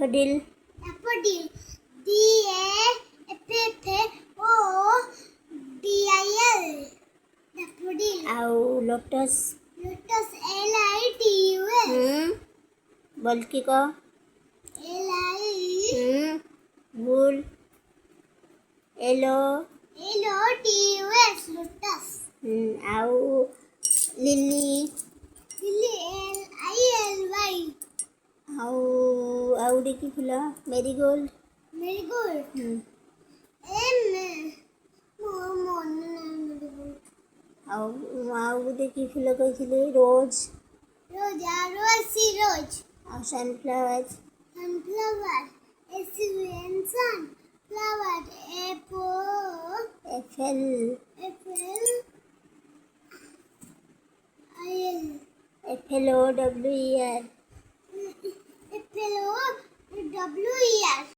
daffodil. Daffodil. D-A-F-F-O-D-I-L. Daffodil. ଆଉ lotus. Lotus. L-I-T-U-S. बोल की कह. L-I. बोल. L-O-T-U-S. Lotus. ଆଉ lily. Lily. L-I-L-Y. ଆଉ ଆଉ ଗୋଟେ କି ଫୁଲ? marigold. Marigold. ଆଉ ଆଉ ଗୋଟେ କି ଫୁଲ କହିଥିଲି? rose. Rose. R-O-S-E. Rose. ଆଉ sunflower. Sunflower. S-U-N. Sunflower. F-L. F-L-I-L. F-L-O-W-E-R. F-L-O-W-E-R.